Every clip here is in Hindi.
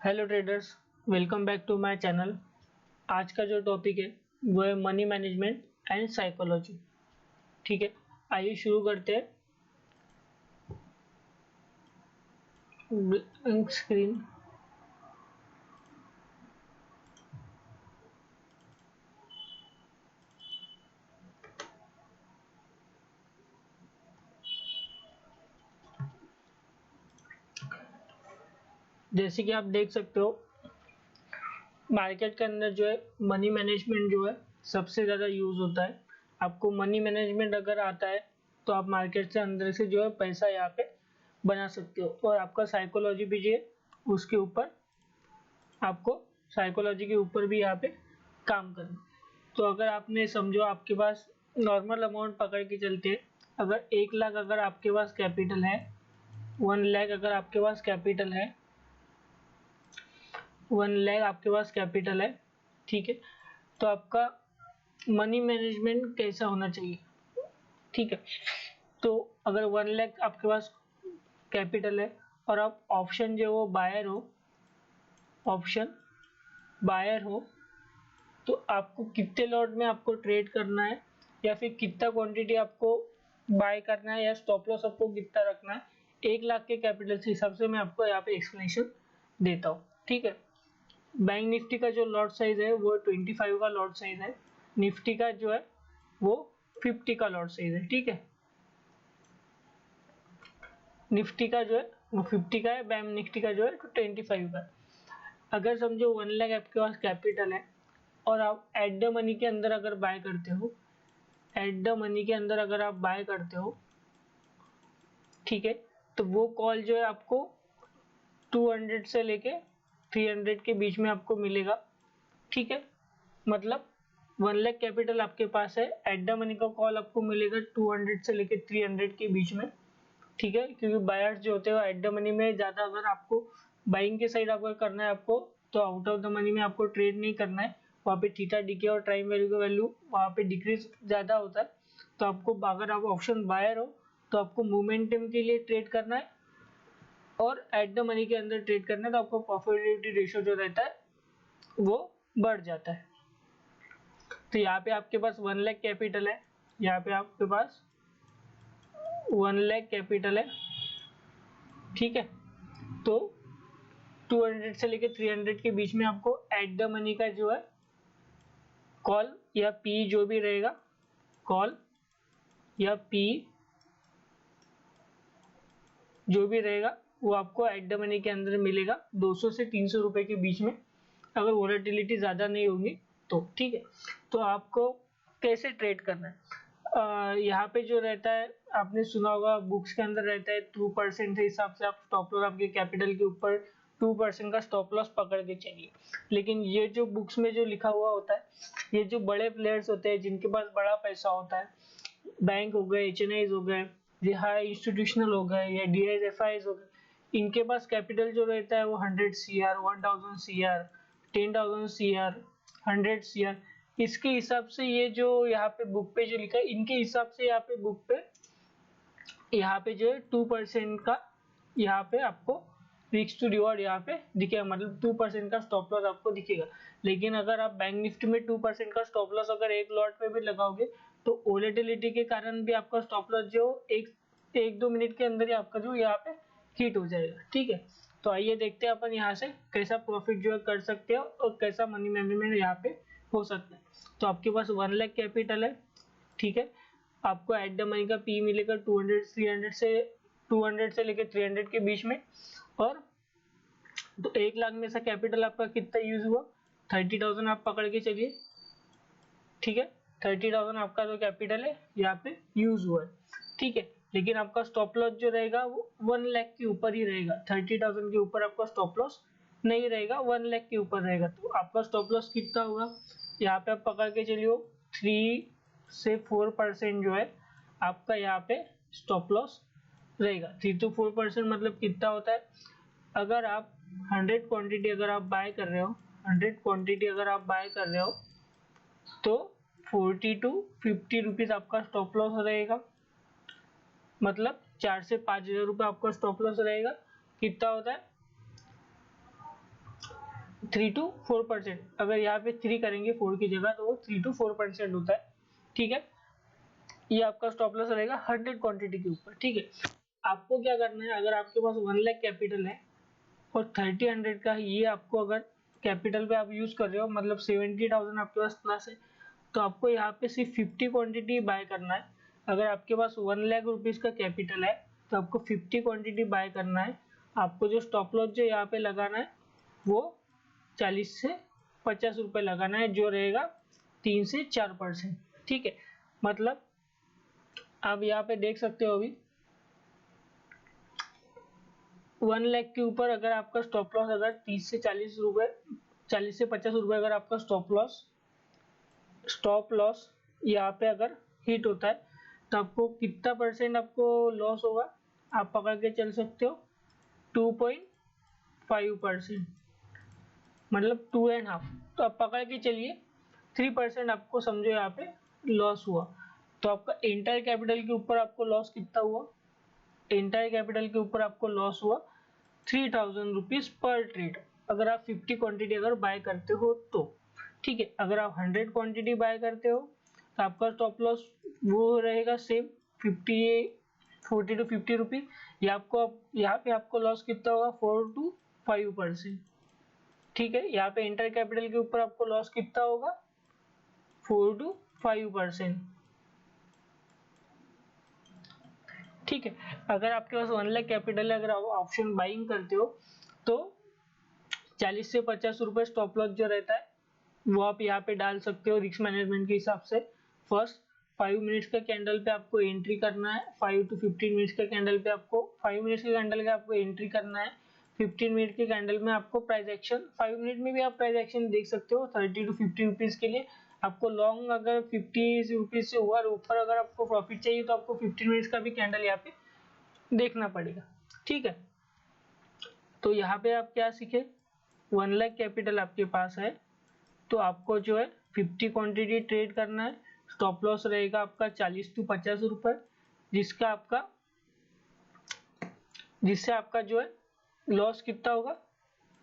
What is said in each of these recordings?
Hello traders, welcome back to my channel. आज का जो टॉपिक है वो है मनी मैनेजमेंट एंड साइकोलॉजी। ठीक है, आइए शुरू करते हैं। Blank screen. जैसे कि आप देख सकते हो, मार्केट के अंदर जो है मनी मैनेजमेंट जो है सबसे ज़्यादा यूज़ होता है। आपको मनी मैनेजमेंट अगर आता है तो आप मार्केट से अंदर से जो है पैसा यहाँ पे बना सकते हो। और आपका साइकोलॉजी भी जो है उसके ऊपर आपको साइकोलॉजी के ऊपर भी यहाँ पे काम करना। तो अगर आपने समझो आपके पास नॉर्मल अमाउंट पकड़ के चलते हैं, अगर 1 लाख अगर आपके पास कैपिटल है, 1 लाख अगर आपके पास कैपिटल है, 1 लाख आपके पास कैपिटल है, ठीक है। तो आपका मनी मैनेजमेंट कैसा होना चाहिए, ठीक है। तो अगर 1 लाख आपके पास कैपिटल है और आप ऑप्शन जो वो बायर हो, ऑप्शन बायर हो, तो आपको कितने लॉट में आपको ट्रेड करना है या फिर कितना क्वांटिटी आपको बाय करना है या स्टॉप लॉस आपको कितना रखना है, 1 लाख के कैपिटल के हिसाब से मैं आपको यहाँ पे एक्सप्लेनेशन देता हूँ, ठीक है। बैंक निफ्टी का जो लॉट साइज है वो 25 का लॉट साइज है, निफ्टी का जो है वो 50 का लॉट साइज है, ठीक है। निफ्टी का जो है वो 50 का है, बैंक निफ्टी का जो है 25 का है। अगर समझो 1 लाख आपके पास कैपिटल है और आप एट द मनी के अंदर अगर बाय करते हो, एट द मनी के अंदर अगर आप बाय करते हो, ठीक है, तो वो कॉल जो है आपको 200 से लेके 300 के बीच में आपको मिलेगा, ठीक है। मतलब 1 लाख कैपिटल आपके पास है, एट द मनी का कॉल आपको मिलेगा 200 से लेके 300 के बीच में, ठीक है। क्योंकि बायर्स जो होते हैं एट द मनी में ज़्यादा, अगर आपको बाइंग के साइड अगर करना है आपको, तो आउट ऑफ द मनी में आपको ट्रेड नहीं करना है। वहाँ पे थीटा डीके और टाइम वैल्यू का वैल्यू वहाँ पे डिक्रीज ज़्यादा होता है। तो आपको, अगर आप ऑप्शन बायर हो तो आपको मोमेंटम के लिए ट्रेड करना है और एट द मनी के अंदर ट्रेड करना है, तो आपको प्रॉफिटेबिलिटी रेशियो जो रहता है वो बढ़ जाता है। तो यहाँ पे आपके पास 1 लाख कैपिटल है, यहाँ पे आपके पास 1 लाख कैपिटल है, ठीक है। तो 200 से लेके 300 के बीच में आपको एट द मनी का जो है कॉल या पी जो भी रहेगा, कॉल या पी जो भी रहेगा वो आपको एट द मनी के अंदर मिलेगा 200 से 300 रुपए के बीच में, अगर वोलेटिलिटी ज़्यादा नहीं होगी तो, ठीक है। तो आपको कैसे ट्रेड करना है, यहाँ पे जो रहता है आपने सुना होगा, बुक्स के अंदर रहता है 2% के हिसाब से आप स्टॉप लॉस आपके कैपिटल के ऊपर 2% का स्टॉप लॉस पकड़ के चलिए। लेकिन ये जो बुक्स में जो लिखा हुआ होता है, ये जो बड़े प्लेयर्स होते हैं जिनके पास बड़ा पैसा होता है, बैंक हो गए, एचएनआईज हो गए, हाई इंस्टीट्यूशनल हो गए या डीआईएफआईज हो गए, इनके पास कैपिटल जो रहता है वो 100 सीआर, 1000 सीआर, 10,000 सीआर, 100 सीआर, इसके हिसाब से ये जो यहाँ पे बुक पे जो लिखा है, इनके हिसाब से यहाँ पे बुक पे यहाँ पे जो है 2% का यहाँ पे आपको रिस्क टू रिवॉर्ड यहाँ पे दिखेगा, मतलब 2% का स्टॉप लॉस आपको दिखेगा। लेकिन अगर आप बैंक निफ्टी में 2% का स्टॉप लॉस अगर एक लॉट पे भी लगाओगे तो वोलेटिलिटी के कारण भी आपका स्टॉप लॉस जो एक दो मिनट के अंदर ही आपका जो यहाँ पे हिट हो जाएगा, ठीक है। तो आइए देखते हैं अपन यहाँ से कैसा प्रॉफिट जो है कर सकते हो और कैसा मनी मैनेजमेंट यहाँ पे हो सकता है। तो आपके पास 1 लाख कैपिटल है, ठीक है। आपको एट द मनी का पी मिलेगा 200 से लेकर 300 के बीच में। और तो 1 लाख में से कैपिटल आपका कितना यूज हुआ, 30,000 आप पकड़ के चलिए, ठीक है। 30,000 आपका जो कैपिटल है यहाँ पे यूज हुआ है, ठीक है। लेकिन आपका स्टॉप लॉस जो रहेगा वो 1 लाख के ऊपर ही रहेगा, 30,000 के ऊपर आपका स्टॉप लॉस नहीं रहेगा, 1 लाख के ऊपर रहेगा। तो आपका स्टॉप लॉस कितना होगा, यहाँ पे आप पकड़ के चलिए 3 से 4% जो है आपका यहाँ पे स्टॉप लॉस रहेगा। 3 to 4% मतलब कितना होता है, अगर आप 100 क्वांटिटी अगर आप बाय कर रहे हो, 100 क्वांटिटी अगर आप बाय कर रहे हो तो 40 to 50 रुपीज आपका स्टॉप लॉस रहेगा, मतलब 4 से 5 हजार रुपये आपका स्टॉप लॉस रहेगा। कितना होता है, 3 to 4%, अगर यहाँ पे 3 करेंगे 4 की जगह तो वो 3 to 4% होता है, ठीक है। ये आपका स्टॉप लॉस रहेगा 100 क्वांटिटी के ऊपर, ठीक है। आपको क्या करना है, अगर आपके पास 1 लाख कैपिटल है और 30 100 का ये आपको अगर कैपिटल पे आप यूज कर रहे हो, मतलब 70,000 आपके पास प्लस है, तो आपको यहाँ पे सिर्फ 50 क्वांटिटी बाय करना है। अगर आपके पास 1 लाख रुपीज का कैपिटल है तो आपको 50 क्वांटिटी बाय करना है। आपको जो स्टॉप लॉस जो यहाँ पे लगाना है वो 40 से 50 रुपए लगाना है, जो रहेगा 3 से 4%, ठीक है। मतलब आप यहाँ पे देख सकते हो अभी 1 लाख के ऊपर अगर आपका स्टॉप लॉस अगर 30 से 40 रुपए, 40 से 50 रुपए अगर आपका स्टॉप लॉस यहाँ पे अगर हिट होता है तो आपको कितना परसेंट आपको लॉस होगा, आप पकड़ के चल सकते हो 2.5%, मतलब 2.5, तो आप पकड़ के चलिए 3% आपको समझो यहाँ पे लॉस हुआ। तो आपका एंटायर कैपिटल के ऊपर आपको लॉस कितना हुआ, एंटायर कैपिटल के ऊपर आपको लॉस हुआ 3000 रुपीज पर ट्रेड, अगर आप 50 क्वांटिटी अगर बाय करते हो तो, ठीक है। अगर आप 100 क्वांटिटी बाय करते हो तो आपका स्टॉप लॉस वो रहेगा सेम 40 to 50 रुपीज। ये आपको यहाँ पे आपको लॉस कितना होगा 4 to 5%, ठीक है। यहाँ पे एंटर कैपिटल के ऊपर आपको लॉस कितना होगा 4 to 5%, ठीक है। अगर आपके पास 1 लाख कैपिटल है, अगर आप ऑप्शन बाइंग करते हो तो 40 से 50 रुपए स्टॉप लॉस जो रहता है वो आप यहाँ पे डाल सकते हो रिस्क मैनेजमेंट के हिसाब से। फर्स्ट 5 मिनट्स का कैंडल पे आपको एंट्री करना है, 5 to 15 मिनट्स का कैंडल पे आपको 5 मिनट्स के कैंडल का आपको एंट्री करना है, 15 मिनट के कैंडल में आपको प्राइस एक्शन, 5 मिनट में भी आप प्राइस एक्शन देख सकते हो 30 to 50 रुपीज के लिए। आपको लॉन्ग अगर 50 रुपीज से ऊपर अगर आपको प्रॉफिट चाहिए तो आपको 15 मिनट्स का भी कैंडल यहाँ पे देखना पड़ेगा, ठीक है। तो यहाँ पे आप क्या सीखे, 1 लाख कैपिटल आपके पास है तो आपको जो है 50 क्वांटिटी ट्रेड करना है। स्टॉप लॉस रहेगा आपका 40 to 50 रुपए, जिससे आपका जो है लॉस कितना होगा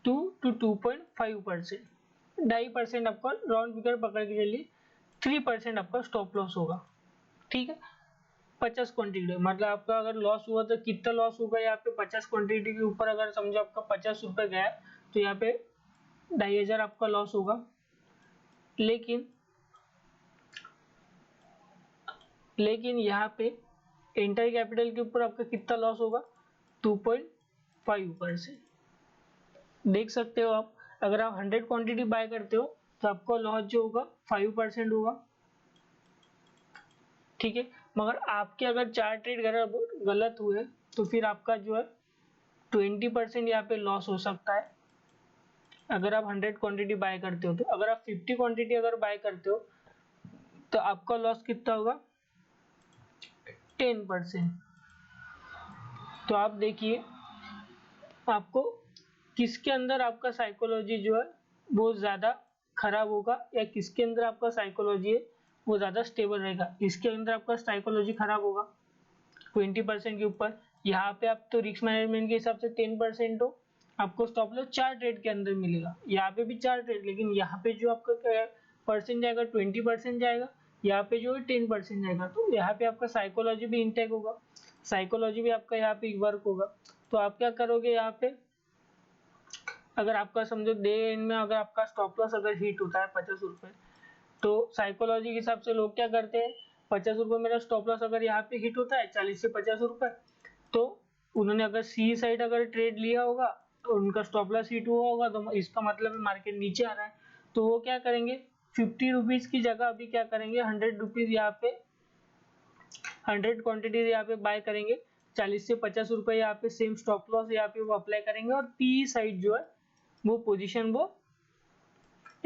2 to 2.5%, 2.5% आपका राउंड फिगर पकड़ के चलिए 3% आपका स्टॉप लॉस होगा, ठीक है। 50 क्वांटिटी मतलब आपका अगर लॉस हुआ तो कितना लॉस होगा यहाँ पे 50 क्वांटिटी के ऊपर, अगर समझो आपका 50 रुपए गया तो यहाँ पे 2500 आपका लॉस होगा। लेकिन यहाँ पे एंटायर कैपिटल के ऊपर आपका कितना लॉस होगा 2.5%, देख सकते हो आप। अगर आप 100 क्वांटिटी बाय करते हो तो आपका लॉस जो होगा 5% होगा, ठीक है। मगर आपके अगर 4 ट्रेड गलत हुए तो फिर आपका जो है 20% यहाँ पे लॉस हो सकता है अगर आप 100 क्वांटिटी बाय करते हो। तो अगर आप 50 क्वांटिटी अगर बाय करते हो तो आपका लॉस कितना होगा 10%। तो आप देखिए आपको किसके अंदर आपका साइकोलॉजी जो है वो ज्यादा खराब होगा या किसके अंदर आपका साइकोलॉजी है वो ज्यादा स्टेबल रहेगा। इसके अंदर आपका साइकोलॉजी खराब होगा 20% के ऊपर, यहाँ पे आप तो रिस्क मैनेजमेंट के हिसाब से 10% हो, आपको स्टॉप लॉस 4 ट्रेड के अंदर मिलेगा, यहाँ पे भी 4 ट्रेड, लेकिन यहाँ पे जो आपका परसेंट जाएगा 20% जाएगा, यहाँ पे जो है 10% जाएगा। तो यहाँ पे आपका साइकोलॉजी भी इंटैक्ट होगा, साइकोलॉजी भी आपका यहाँ पे वर्क होगा। तो आप क्या करोगे यहाँ पे, अगर आपका समझो डे एंड में अगर आपका स्टॉप लॉस अगर हिट होता है 50 रुपए, तो साइकोलॉजी के हिसाब से लोग क्या करते हैं 50 रुपए मेरा स्टॉप लॉस अगर यहाँ पे हिट होता है 40 से 50 रुपए, तो उन्होंने अगर सी साइड अगर ट्रेड लिया होगा तो उनका स्टॉप लॉस हिट हुआ होगा, तो इसका मतलब मार्केट नीचे आ रहा है, तो वो क्या करेंगे 50 रुपीज की जगह अभी क्या करेंगे 100 रुपीज यहाँ पे 100 क्वांटिटीज यहाँ पे बाय करेंगे, 40 से 50 रुपए यहाँ पे सेम स्टॉप लॉस यहाँ पे वो अप्लाई करेंगे और पी साइड जो है वो पोजीशन वो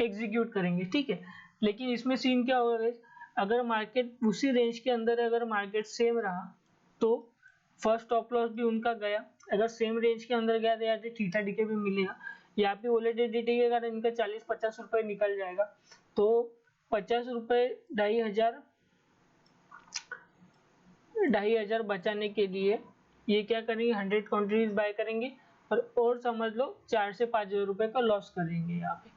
एग्जीक्यूट करेंगे, ठीक है। लेकिन इसमें सीन क्या होगा, अगर मार्केट उसी रेंज के अंदर अगर मार्केट सेम रहा तो फर्स्ट स्टॉप लॉस भी उनका गया, अगर सेम रेंज के अंदर गया तो यहाँ पे थीटा डीके भी मिलेगा, यहाँ पे वोलेटिलिटी के कारण इनका 40-50 रुपए निकल जाएगा। तो 50 रुपए 2,500 बचाने के लिए ये क्या करेंगे 100 क्वांटिटीज बाय करेंगे, और समझ लो 4 से 5 हजार रुपए का लॉस करेंगे यहाँ पे।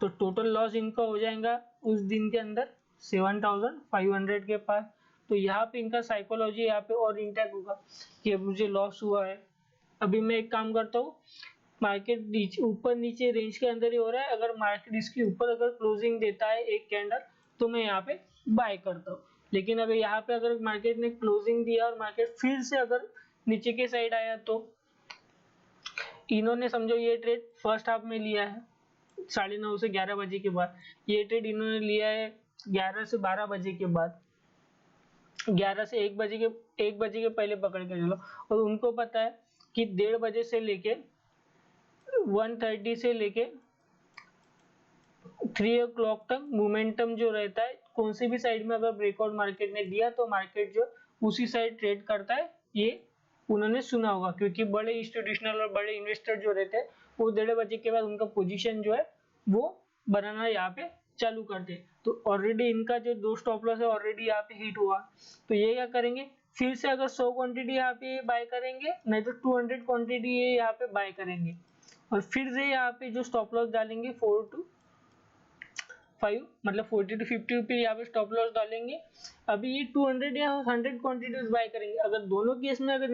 तो टोटल लॉस इनका हो जाएगा उस दिन के अंदर 7500 के पास। तो यहाँ पे इनका साइकोलॉजी यहाँ पे और इंटैक्ट होगा कि मुझे लॉस हुआ है। अभी मैं एक काम करता हूँ, मार्केट ऊपर नीचे रेंज के अंदर ही हो रहा है, अगर मार्केट इसके ऊपर अगर क्लोजिंग देता है एक कैंडल तो मैं यहाँ पे बाय करता हूँ। लेकिन अगर यहाँ पे अगर मार्केट ने क्लोजिंग दिया और मार्केट फिर से अगर नीचे के साइड आया, तो इन्होंने समझो ये ट्रेड फर्स्ट हाफ में लिया है 9:30 से 11 बजे के बाद, ये ट्रेड इन्होंने लिया है 11 से 12 बजे के बाद, 11 से 1 बजे के पहले पकड़ के चलो। और उनको पता है कि 1:30 बजे से लेके 1:30 से लेके 3 o'clock तक मोमेंटम जो रहता है, कौन सी भी साइड में अगर ब्रेकआउट मार्केट ने दिया तो मार्केट जो उसी साइड ट्रेड करता है, ये उन्होंने सुना होगा। क्योंकि बड़े इंस्टीट्यूशनल और बड़े इन्वेस्टर जो रहते हैं वो 1:30 बजे के बाद उनका पोजीशन जो है वो बनाना यहाँ पे चालू करते हैं। तो ऑलरेडी इनका जो 2 स्टॉप लॉस है ऑलरेडी यहाँ पे हिट हुआ। तो ये क्या करेंगे, फिर से अगर 100 क्वांटिटी यहाँ पे बाय करेंगे, नहीं तो 200 क्वांटिटी ये यहाँ पे बाय करेंगे और फिर से यहाँ पे जो स्टॉप लॉस डालेंगे 4 to 5, मतलब 40 to 50 रुपीज यहाँ पे स्टॉप लॉस डालेंगे। अभी ये 200 या 100 क्वांटिटीज बाय करेंगे। अगर दोनों केस में, अगर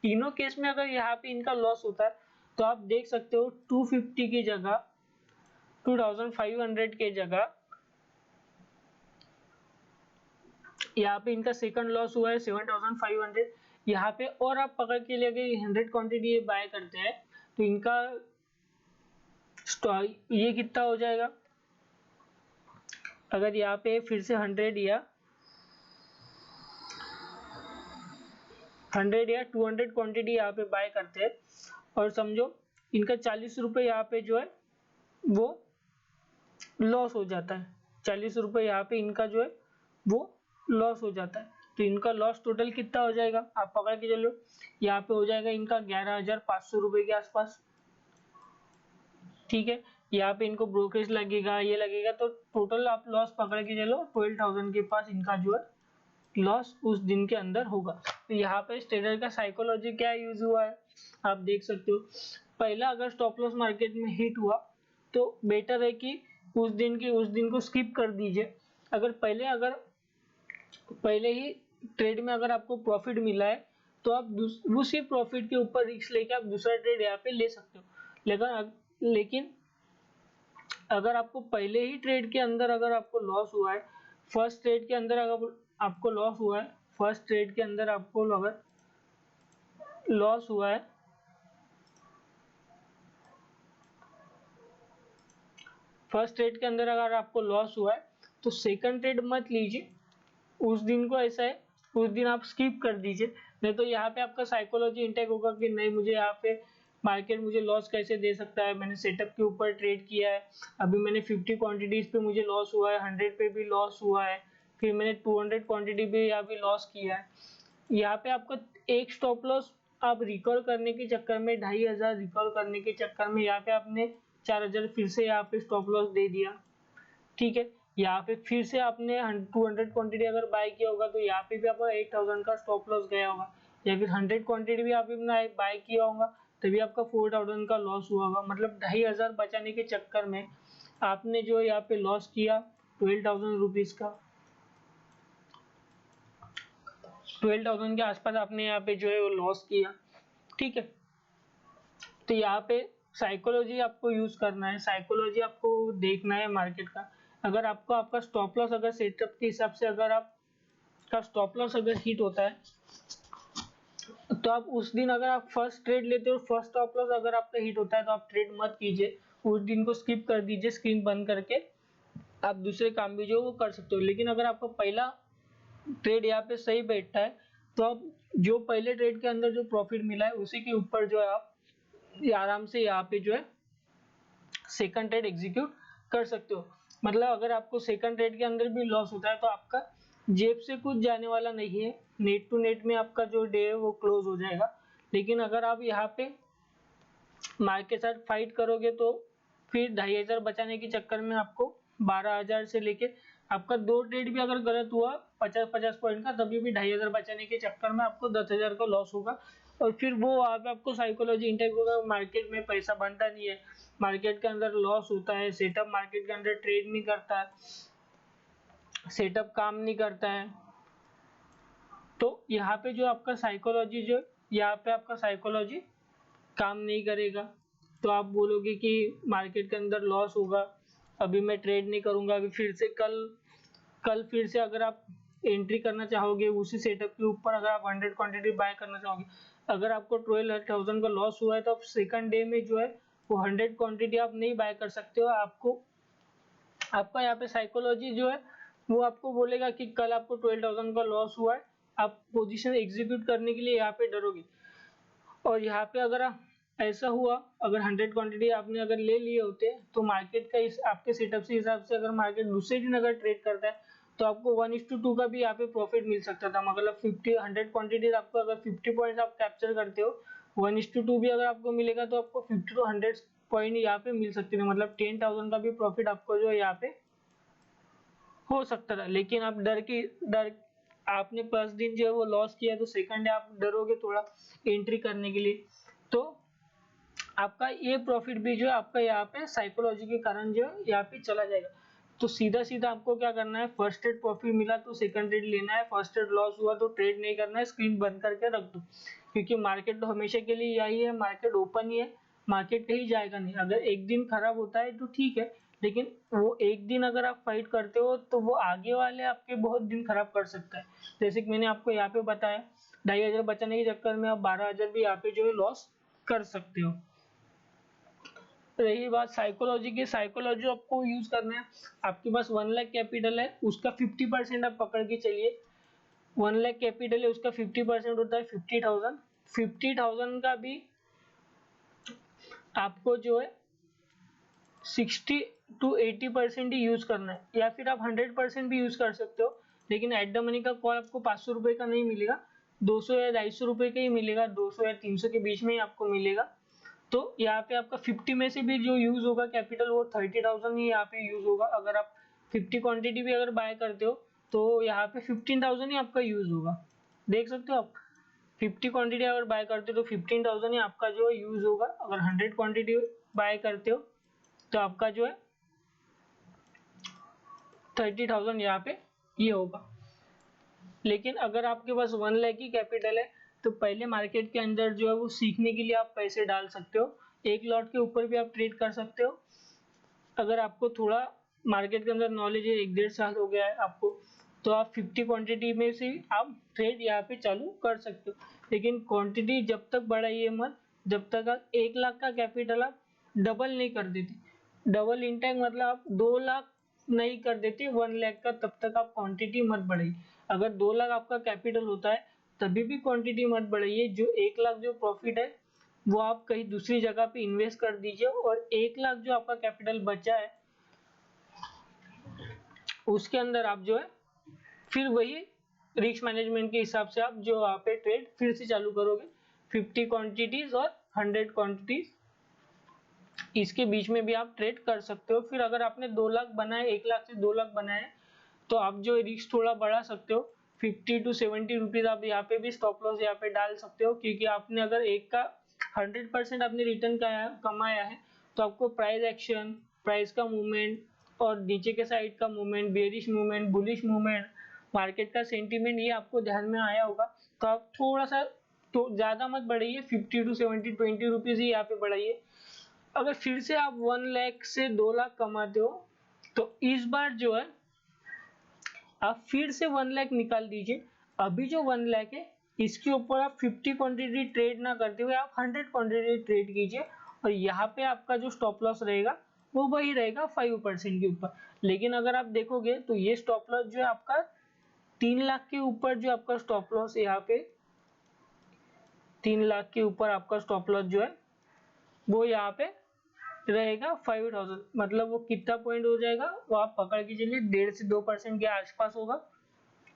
तीनों केस में अगर यहाँ पे इनका लॉस होता है तो आप देख सकते हो 250 की जगह 2500 के जगह यहाँ पे इनका सेकंड लॉस हुआ है 7500 यहाँ पे। और आप पकड़ के लिए अगर 100 क्वांटिटी ये बाय करते हैं तो इनका ये कितना हो जाएगा, अगर यहाँ पे फिर से 100 या 200 क्वांटिटी यहाँ पे बाय करते हैं और समझो इनका 40 रुपए यहाँ पे जो है वो लॉस हो जाता है, 40 रुपए यहाँ पे इनका जो है वो लॉस हो जाता है। तो इनका लॉस टोटल कितना हो जाएगा, आप पकड़ के चलो, यहाँ पे हो जाएगा इनका 11,500 रुपए के आसपास। ठीक है, यहाँ पे इनको ब्रोकरेज लगेगा, ये लगेगा, तो टोटल आप लॉस पकड़ के चलो 12,000 के पास इनका जो है लॉस उस दिन के अंदर होगा। तो यहाँ पे ट्रेडर का साइकोलॉजी क्या यूज हुआ है आप देख सकते हो। पहला अगर स्टॉप लॉस मार्केट में हिट हुआ तो बेटर है कि उस दिन को स्किप कर दीजिए। अगर पहले ही ट्रेड में अगर आपको प्रॉफिट मिला है तो आप उसी प्रॉफिट के ऊपर रिस्क लेके आप दूसरा ट्रेड यहाँ पे ले सकते हो। लेकिन अगर आपको पहले ही ट्रेड के अंदर अगर आपको लॉस हुआ है, फर्स्ट ट्रेड के अंदर अगर आपको लॉस हुआ है, फर्स्ट ट्रेड के अंदर आपको अगर लॉस हुआ है फर्स्ट ट्रेड के अंदर अगर आपको लॉस हुआ है तो सेकंड ट्रेड मत लीजिए। उस दिन को ऐसा है, उस दिन आप स्किप कर दीजिए। नहीं तो यहाँ पे आपका साइकोलॉजी इंटैक्ट होगा कि नहीं, मुझे यहाँ पे मार्केट मुझे लॉस कैसे दे सकता है, मैंने सेटअप के ऊपर ट्रेड किया है, अभी मैंने 50 क्वांटिटीज पे मुझे लॉस हुआ है, 100 पे भी लॉस हुआ है, फिर मैंने 200 क्वांटिटी पे यहाँ भी लॉस किया है। यहाँ पे आपको एक स्टॉप लॉस आप रिकवर करने के चक्कर में 2500 रिकवर करने के चक्कर में यहाँ पे आपने 4000 फिर से यहाँ पे स्टॉप लॉस दे दिया। ठीक है, यहाँ पे फिर से आपने 200 क्वांटिटी अगर बाय किया होगा तो यहाँ पे भी आपका 8000 का स्टॉप लॉस गया होगा, या फिर 100 क्वांटिटी भी आपने बाय किया होगा तभी आपका 4000 का लॉस हुआ होगा। मतलब 2500 बचाने के चक्कर में आपने जो यहाँ पे लॉस किया 12,000 रुपीज का, 12,000 के आसपास आपने यहाँ पे जो है वो लॉस किया। ठीक है, तो यहाँ पे साइकोलॉजी आपको यूज करना है, साइकोलॉजी आपको देखना है मार्केट का। अगर आपको आपका स्टॉप लॉस अगर सेटअप के हिसाब से अगर आपका स्टॉप लॉस अगर हिट होता है तो आप उस दिन अगर आप फर्स्ट ट्रेड लेते हो, फर्स्ट स्टॉप लॉस अगर आपका हिट होता है तो आप ट्रेड मत कीजिए, उस दिन को स्किप कर दीजिए, स्क्रीन बंद करके आप दूसरे काम भी जो वो कर सकते हो। लेकिन अगर आपका पहला ट्रेड यहाँ पे सही बैठता है तो आप जो पहले ट्रेड के अंदर जो प्रॉफिट मिला है उसी के ऊपर जो है आप आराम से यहाँ पे जो है सेकंड ट्रेड एग्जीक्यूट कर सकते हो। मतलब अगर आपको सेकंड ट्रेड के अंदर भी लॉस होता है तो आपका जेब से कुछ जाने वाला नहीं है, नेट टू नेट में आपका जो डे है वो क्लोज हो जाएगा। लेकिन अगर आप यहाँ पे मार्केट के साथ फाइट करोगे तो फिर 2500 बचाने के चक्कर में आपको 12,000 से लेके आपका 2 ट्रेड भी अगर गलत हुआ 50-50 पॉइंट का, तभी भी 2500 बचाने के चक्कर में आपको 10,000 का लॉस होगा। और फिर वो वहाँ पे आपको साइकोलॉजी इंटेक होगा, मार्केट में पैसा बनता नहीं है, मार्केट के अंदर लॉस होता है, सेटअप मार्केट के अंदर ट्रेड नहीं करता है, सेटअप काम नहीं करता है। तो यहाँ पे जो आपका साइकोलॉजी जो यहाँ पे आपका साइकोलॉजी काम नहीं करेगा। तो आप बोलोगे कि मार्केट के अंदर लॉस होगा, अभी मैं ट्रेड नहीं करूंगा, अभी फिर से कल फिर से अगर आप एंट्री करना चाहोगे उसी सेटअप के ऊपर, अगर आप 100 क्वांटिटी बाय करना चाहोगे, अगर आपको 12,000 का लॉस हुआ है तो आप सेकंड डे में जो है वो 100 क्वांटिटी आप नहीं बाय कर सकते हो। आपका यहाँ पे साइकोलॉजी जो है वो आपको बोलेगा कि कल आपको 12,000 का लॉस हुआ है, आप पोजीशन एग्जीक्यूट करने के लिए यहाँ पे डरोगे। और यहाँ पे अगर ऐसा हुआ, अगर 100 क्वांटिटी आपने अगर ले लिए होते तो मार्केट का इस आपके सेटअप से हिसाब से अगर मार्केट दूसरे दिन अगर ट्रेड करता है तो आपको 1:2 का भी यहाँ पे प्रॉफिट मिल सकता था। मतलब 100 क्वांटिटी आपको अगर 50 पॉइंट आप कैप्चर करते हो, 1:2 भी अगर आपको मिलेगा तो आपको 50 to 100 पॉइंट यहाँ पे मिल सकते थे। मतलब 10,000 का भी प्रॉफिट आपको जो है यहाँ पे हो सकता था। लेकिन आप डर आपने फर्स्ट दिन जो है वो लॉस किया तो सेकंड डे आप डरोगे थोड़ा एंट्री करने के लिए, तो आपका ये प्रॉफिट भी जो है आपका यहाँ पे साइकोलॉजी के कारण जो है यहाँ पे चला जाएगा। तो सीधा सीधा आपको क्या करना है, फर्स्ट ट्रेड प्रॉफिट मिला तो सेकंड ट्रेड लेना है, फर्स्ट ट्रेड लॉस हुआ तो ट्रेड नहीं करना है, स्क्रीन बंद करके रख दो। क्योंकि मार्केट तो हमेशा के लिए यही है, मार्केट ओपन ही है, मार्केट कहीं जाएगा नहीं। अगर एक दिन खराब होता है तो ठीक है, लेकिन वो एक दिन अगर आप फाइट करते हो तो वो आगे वाले आपके बहुत दिन खराब कर सकता है। जैसे कि मैंने आपको यहाँ पे बताया 2,500 बचाने के चक्कर में आप 12,000 भी यहाँ पे जो है लॉस कर सकते हो। रही बात साइकोलॉजी की, साइकोलॉजी आपको यूज करना है, आपके पास 1 लाख कैपिटल है, उसका 50% आप पकड़ के चलिए। 1 लाख कैपिटल है, उसका 50% होता है 50,000। 50,000 का भी आपको जो है 60 to 80% ही यूज करना है, या फिर आप 100% भी यूज कर सकते हो। लेकिन एट द मनी का कॉल आपको 500 रुपए का नहीं मिलेगा, 200 या 250 रुपए का ही मिलेगा, 200 या 300 के बीच में ही आपको मिलेगा। तो यहाँ पे आपका 50 में से भी जो यूज होगा कैपिटल वो 30,000 ही यहाँ पे यूज होगा। अगर आप 50 क्वांटिटी भी अगर बाय करते हो तो यहाँ पे 15,000 ही आपका यूज होगा। देख सकते हो आप, 50 क्वांटिटी अगर बाय करते हो तो 15,000 ही आपका जो है यूज होगा। अगर 100 क्वांटिटी बाय करते हो तो आपका जो है 30,000 यहाँ पे ये होगा। लेकिन अगर आपके पास 1 लाख की कैपिटल है तो पहले मार्केट के अंदर जो है वो सीखने के लिए आप पैसे डाल सकते हो, एक लॉट के ऊपर भी आप ट्रेड कर सकते हो। अगर आपको थोड़ा मार्केट के अंदर नॉलेज है, 1-1.5 साल हो गया है आपको, तो आप 50 क्वांटिटी में से आप ट्रेड यहाँ पे चालू कर सकते हो। लेकिन क्वांटिटी जब तक बढ़ाइए मत जब तक आप 1 लाख का कैपिटल आप डबल नहीं कर देते। डबल इंटेक मतलब आप 2 लाख नहीं कर देते 1 लाख का, तब तक आप क्वांटिटी मत बढ़ाइए। अगर 2 लाख आपका कैपिटल होता है तभी भी क्वांटिटी मत बढ़ाइए। जो 1 लाख जो प्रॉफिट है वो आप कहीं दूसरी जगह पे इन्वेस्ट कर दीजिए, और 1 लाख जो आपका कैपिटल बचा है उसके अंदर आप जो है फिर वही रिस्क मैनेजमेंट के हिसाब से आप जो वहाँ पे ट्रेड फिर से चालू करोगे। 50 क्वांटिटीज और 100 क्वांटिटीज इसके बीच में भी आप ट्रेड कर सकते हो। फिर अगर आपने 2 लाख बनाए, 1 लाख से 2 लाख बनाए, तो आप जो रिस्क थोड़ा बढ़ा सकते हो, 50 to 70 रुपीज आप यहाँ पे भी स्टॉप लॉस यहाँ पे डाल सकते हो। क्योंकि आपने अगर एक का 100% आपने रिटर्न कमाया है तो आपको प्राइस एक्शन, प्राइस का मूवमेंट और नीचे के साइड का movement, bearish movement, bullish movement, market का सेंटीमेंट, ये आपको ध्यान में आया होगा। तो आप थोड़ा सा तो ज्यादा मत बढ़ाइए, 50 to 70 20 रुपीज ही यहाँ पे बढ़ाइए। अगर फिर से आप 1 लाख से 2 लाख कमाते हो तो इस बार जो है आप फिर से 1 लाख निकाल दीजिए। अभी जो 1 लाख है इसके ऊपर आप 50 क्वांटिटी ट्रेड ना करते हुए आप 100 क्वांटिटी ट्रेड कीजिए, और यहाँ पे आपका जो स्टॉप लॉस रहेगा वो वही रहेगा 5% के ऊपर। लेकिन अगर आप देखोगे तो ये स्टॉप लॉस जो है आपका 3 लाख के ऊपर, जो आपका स्टॉप लॉस यहाँ पे 3 लाख के ऊपर आपका स्टॉप लॉस जो है वो यहाँ पे रहेगा 5,000। मतलब वो कितना पॉइंट हो जाएगा वो आप पकड़ के चलिए 1.5 से 2% के आसपास होगा।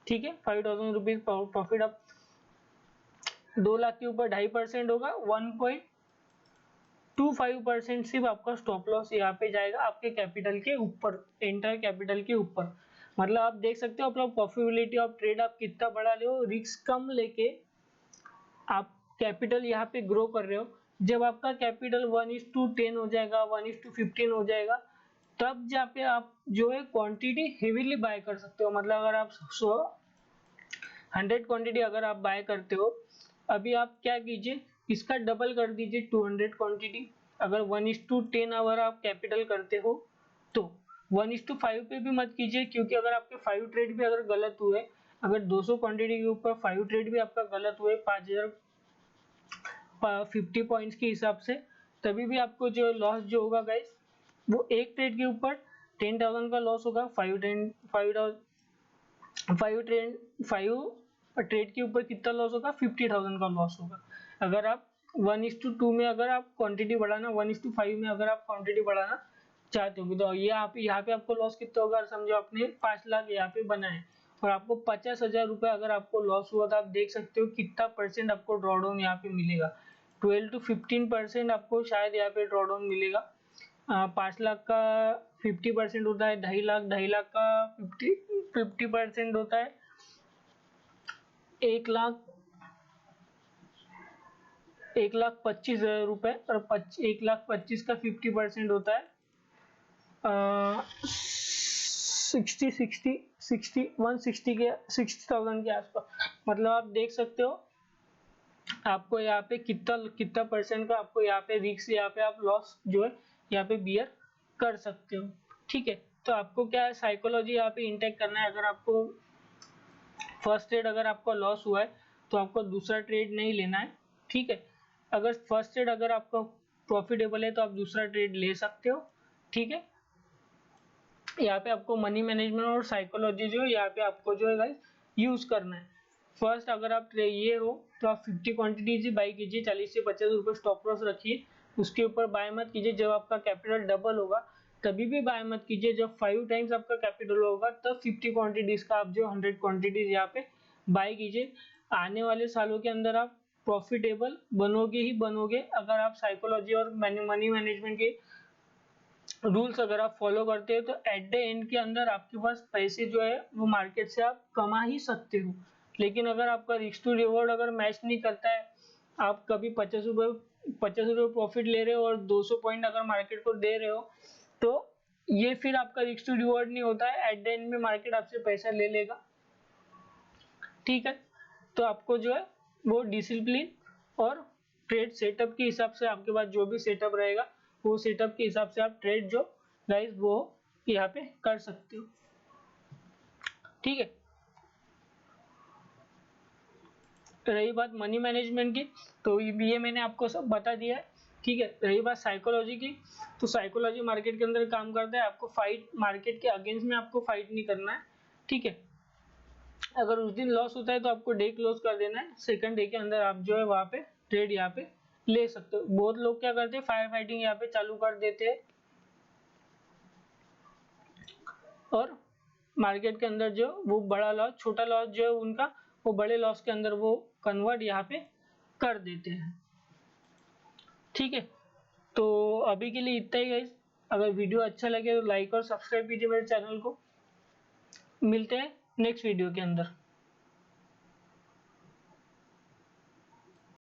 ठीक है, 5,000 रुपीज प्रॉफिट आप 2 लाख के ऊपर 2.5% होगा, 1.25% सिर्फ आपका स्टॉप लॉस यहाँ पे जाएगा आपके कैपिटल के ऊपर, एंटर कैपिटल के ऊपर। मतलब आप देख सकते हो अपना प्रॉफिटेबिलिटी ऑफ ट्रेड आप कितना बढ़ा ले हो, रिस्क कम लेके आप कैपिटल यहाँ पे ग्रो कर रहे हो, जब आपका कैपिटल 1:10 हो जाएगा, 1:15 हो जाएगा, तब जहाँ पे आप जो है क्वांटिटी हेवीली बाय कर सकते हो। मतलब अगर आप 100 क्वांटिटी अगर आप बाय करते हो, अभी आप क्या कीजिए, इसका डबल कर दीजिए 200 क्वांटिटी। अगर 1:10 अगर आप कैपिटल करते हो तो 1:5 पे भी मत कीजिए, क्योंकि अगर आपके 5 ट्रेड भी अगर गलत हुए, अगर 200 क्वांटिटी के ऊपर 5 ट्रेड भी आपका गलत हुए 50 पॉइंट्स के हिसाब से, तभी भी आपको जो लॉस जो होगा गाइस, वो एक ट्रेड के ऊपर 10,000 का लॉस होगा। 5 ट्रेड के ऊपर कितना लॉस होगा, 50,000 का लॉस होगा। अगर आप 1:2 में अगर आप क्वांटिटी बढ़ाना, 1:5 में अगर आप क्वांटिटी बढ़ाना चाहते हो, तो ये आप यहाँ पे आपको लॉस कितना होगा, समझो आपने 5 लाख यहाँ पे बनाए और आपको 50,000 रुपए अगर आपको लॉस हुआ, तो आप देख सकते हो कितना परसेंट आपको ड्रॉडाउन यहाँ पे मिलेगा। 12 to 15% आपको शायद यहाँ पे ड्रॉडाउन मिलेगा। 5 लाख का 50% होता है 2.5 लाख, 2.5 लाख का 50% होता है 1,25,000 रुपए, और 1,25,000 का 50% होता है 60,000 के आसपास। मतलब आप देख सकते हो आपको यहाँ पे कितना परसेंट का आपको यहाँ पे रिस्क, यहाँ पे आप लॉस जो है यहाँ पे बियर कर सकते हो। ठीक है, तो आपको क्या है, साइकोलॉजी यहाँ पे इंटेक करना है। अगर आपको फर्स्ट ट्रेड अगर आपका लॉस हुआ है तो आपको दूसरा ट्रेड नहीं लेना है। ठीक है, अगर फर्स्ट ट्रेड अगर आपका प्रॉफिटेबल है तो आप दूसरा ट्रेड ले सकते हो। ठीक है, यहाँ पे आपको मनी मैनेजमेंट और साइकोलॉजी जो है यहाँ पे आपको जो है गाइस यूज करना है। फर्स्ट अगर आप ये हो तो आप 50 क्वांटिटीज बाई कीजिए, 40 से 50 रुपए स्टॉप लॉस रखिए, उसके ऊपर बाय मत कीजिए। जब आपका कैपिटल डबल होगा तभी भी बाय मत कीजिए, जब 5 टाइम्स आपका कैपिटल होगा तब 50 क्वांटिटीज का आप जो 100 क्वांटिटीज यहाँ पे बाय कीजिए। आने वाले सालों के अंदर आप प्रॉफिटेबल बनोगे ही बनोगे, अगर आप साइकोलॉजी और मनी मैनेजमेंट के रूल्स अगर आप फॉलो करते हैं, तो एट द एंड के अंदर आपके पास पैसे जो है वो मार्केट से आप कमा ही सकते हो। लेकिन अगर आपका रिस्क टू रिवॉर्ड अगर मैच नहीं करता है, आप कभी 50 रुपये प्रॉफिट ले रहे हो और 200 पॉइंट अगर मार्केट को दे रहे हो, तो ये फिर आपका रिस्क टू रिवॉर्ड नहीं होता है। एट द एंड में मार्केट आपसे पैसा ले लेगा। ठीक है, तो आपको जो है वो डिसिप्लिन और ट्रेड सेटअप के हिसाब से, आपके पास जो भी सेटअप रहेगा वो सेटअप के हिसाब से आप ट्रेड जो गाइस वो यहाँ पे कर सकते हो। ठीक है, रही बात मनी मैनेजमेंट की, तो ये मैंने आपको सब बता दिया है। ठीक है, रही बात साइकोलॉजी की, तो साइकोलॉजी मार्केट के अंदर काम करता है। आपको फाइट मार्केट के अगेंस्ट में आपको फाइट नहीं करना है। ठीक है, अगर उस दिन लॉस होता है तो आपको डे क्लोज कर देना है, सेकंड डे के अंदर आप जो है वहां पे ट्रेड यहाँ पे ले सकते हो। बहुत लोग क्या करते हैं, फायर फाइटिंग यहाँ पे चालू कर देते हैं और मार्केट के अंदर जो वो बड़ा लॉस, छोटा लॉस जो है उनका, वो बड़े लॉस के अंदर वो कन्वर्ट यहाँ पे कर देते हैं। ठीक है, तो अभी के लिए इतना ही गाइस। अगर वीडियो अच्छा लगे तो लाइक और सब्सक्राइब कीजिए मेरे चैनल को। मिलते हैं नेक्स्ट वीडियो के अंदर।